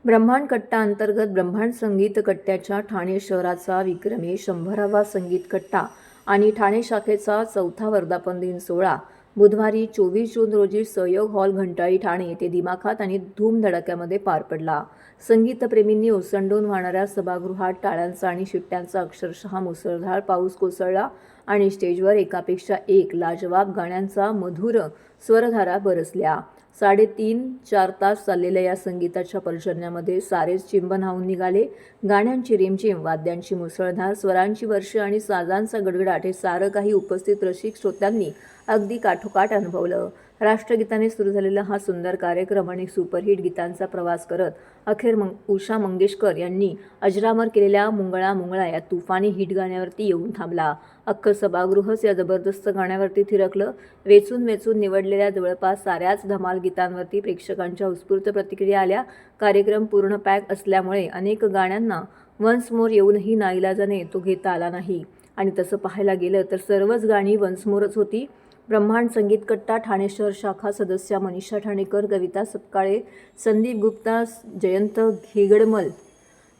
ब्रह्मांड कट्टा अंतर्गत ब्रह्मांड संगीत कट्ट्याच्या ठाणे शहराचा विक्रमी 100वा संगीत कट्टा आणि ठाणे शाखेचा 4था वर्धापन दिन सोहळा बुधवारी 24 जून रोजी सहयोग हॉल घंटाळी ठाणे येथे दिमाखात आणि धूमधडाक्यामध्ये पार पडला। संगीतप्रेमींनी ओसंडून वाहणाऱ्या सभागृहात टाळ्यांचा आणि शिट्ट्यांचा अक्षरशः मुसळधार पाऊस कोसळला आणि स्टेजवर एकापेक्षा एक लाजवाब गाण्यांचा मधुर स्वरधारा बरसल्या। 3.5-4 तास चाललेल्या या संगीताच्या पर्जन्यामध्ये सारेच चिंब न्हाऊन निघाले। गाण्यांची रिमझिम, वाद्यांची मुसळधार, स्वरांची वर्ष आणि साजांचा गडगडाट हे सारं काही उपस्थित रसिक श्रोत्यांनी अगदी काठोकाठ अनुभवलं। राष्ट्रगीताने सुरू झालेला हा सुंदर कार्यक्रम आणि सुपरहिट गीतांचा प्रवास करत अखेर उषा मंगेशकर यांनी अजरामर केलेल्या मुंगळा मुंगळा या तुफानी हिट गाण्यावरती येऊन थांबला। अख्खं सभागृहच या जबरदस्त गाण्यावरती थिरकलं। वेचून वेचून निवडलेल्या जवळपास साऱ्याच धमाल गीतांवरती प्रेक्षकांच्या उत्स्फूर्त प्रतिक्रिया आल्या। कार्यक्रम पूर्ण पॅक असल्यामुळे अनेक गाण्यांना वन्स मोर येऊनही नाईलाजाने तो घेता आला नाही आणि तसं पाहायला गेलं तर सर्वच गाणी वन्स मोरच होती। ब्रह्मांड संगीत कट्टा ठाणे शहर शाखा सदस्या मनीषा ठाणेकर, कविता सपकाळे, संदीप गुप्ता, जयंत घेगडमल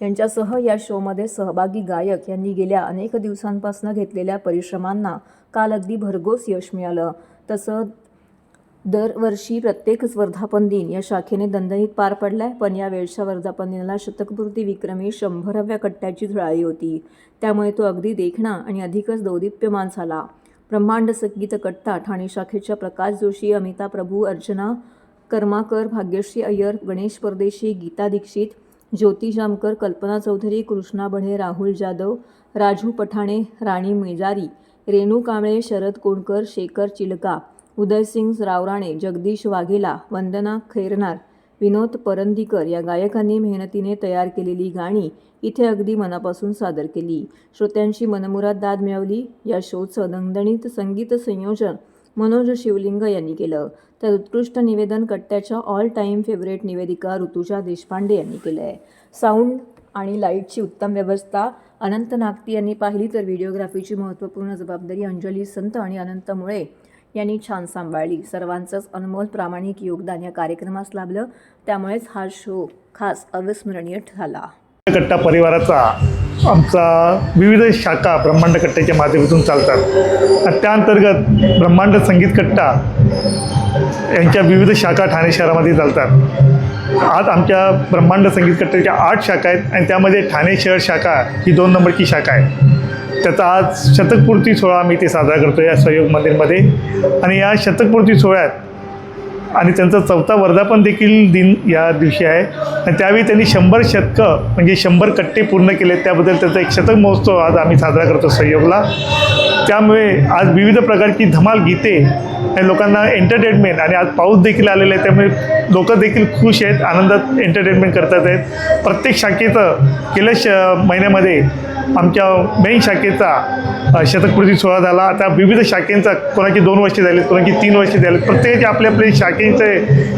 यांच्यासह या शोमध्ये सहभागी गायक यांनी गेल्या अनेक दिवसांपासून घेतलेल्या परिश्रमांना काल अगदी भरघोस यश मिळालं। तसं दरवर्षी प्रत्येक वर्धापन दिन या शाखेने दणदणीत पार पडलाय, पण या वेळच्या वर्धापन दिनाला शतकपूर्ती विक्रमी 100व्या कट्ट्याची झळाळी होती, त्यामुळे तो अगदी देखणा आणि अधिकच दौदिप्यमान झाला। ब्रह्मांड संगीत कट्टा ठाणे शाखेच्या प्रकाश जोशी, अमिता प्रभू, अर्चना कर्माकर, भाग्यश्री अय्यर, गणेश परदेशी, गीता दीक्षित, ज्योती जामकर, कल्पना चौधरी, कृष्णा बढे, राहुल जाधव, राजू पठाणे, राणी मेजारी, रेणू कांबळे, शरद कोणकर, शेखर चिलका, उदयसिंग रावराणे, जगदीश वाघेला, वंदना खैरनार, विनोद परंदीकर या गायकांनी मेहनतीने तयार केलेली गाणी इथे अगदी मनापासून सादर केली। श्रोत्यांची मनमुराद दाद मिळवली। या शोचं दणदणीत संगीत संयोजन मनोज शिवलिंग यांनी केलं, तर उत्कृष्ट निवेदन कट्ट्याच्या ऑल टाईम फेवरेट निवेदिका ऋतुजा देशपांडे यांनी केलं आहे। साऊंड आणि लाईटची उत्तम व्यवस्था अनंत नागती यांनी पाहिली, तर व्हिडिओग्राफीची महत्त्वपूर्ण जबाबदारी अंजली संत आणि अनंत मुळे यांनी छान सांभाळली। सर्वांचंच अनमोल प्रामाणिक योगदान या कार्यक्रमास लाभलं, त्यामुळेच हा शो खास अविस्मरणीय झाला। कट्टा परिवाराचा आमचा विविध शाखा ब्रह्मांड कट्ट्याच्या माध्यमातून चालतात आणि त्या अंतर्गत ब्रह्मांड संगीत कट्टा यांच्या विविध शाखा ठाणे शहरामध्ये चालतात। आज आमच्या ब्रह्मांड संगीत कट्ट्याच्या 8 शाखा आहेत आणि त्यामध्ये ठाणे शहर शाखा ही 2 नंबरची शाखा आहे। त्याचा आज शतकपूर्ती सोहळा आम्ही ते साजरा करतो या सहयोग मंदिरमध्ये आणि या शतकपूर्ती सोहळ्यात आणि त्यांचा 4था वर्धापन देखील दिन या दिवशी आहे आणि त्यावेळी त्यांनी 100 शतकं म्हणजे 100 कट्टे पूर्ण केले, त्याबद्दल त्याचा एक शतक महोत्सव आज आम्ही साजरा करतो सहयोगला। त्यामुळे आज विविध प्रकारची धमाल गीते आणि लोकांना एंटरटेनमेंट आणि आज पाऊस देखील आलेला आहे, त्यामुळे लोक देखील खुश आहेत, आनंदात एंटरटेनमेंट करतात आहेत। प्रत्येक शाखेचं गेल्या महिन्यामध्ये आमच्या मेन शाखेचा शतकपूर्ती सोहळा झाला। आता विविध शाखेंचा कोणाची 2 वर्षे झालीत, कोणाची 3 वर्षे झालीत, प्रत्येकाचे आपले आपले शाखेचे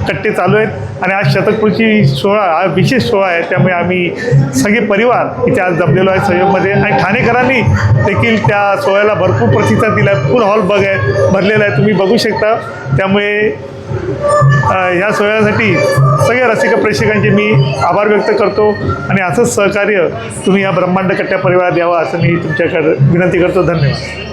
कट्टे चालू आहेत आणि आज शतकपूर्ती सोहळा हा विशेष सोहळा आहे, त्यामुळे आम्ही सगळे परिवार इथे आज जमलेलो आहे सहयोगमध्ये आणि ठाणेकरांनी देखील त्या सोहळ्याला भरपूर प्रतिसाद दिला आहे। फुल हॉल भरलेला आहे, तुम्ही बघू शकता। त्यामुळे ह्या सोहळ्यासाठी सगळ्या रसिक प्रेक्षकांचे मी आभार व्यक्त करतो आणि असंच सहकार्य तुम्ही या ब्रह्मांड कट्ट्या परिवारात द्यावा असं मी तुमच्याकडे विनंती करतो। धन्यवाद।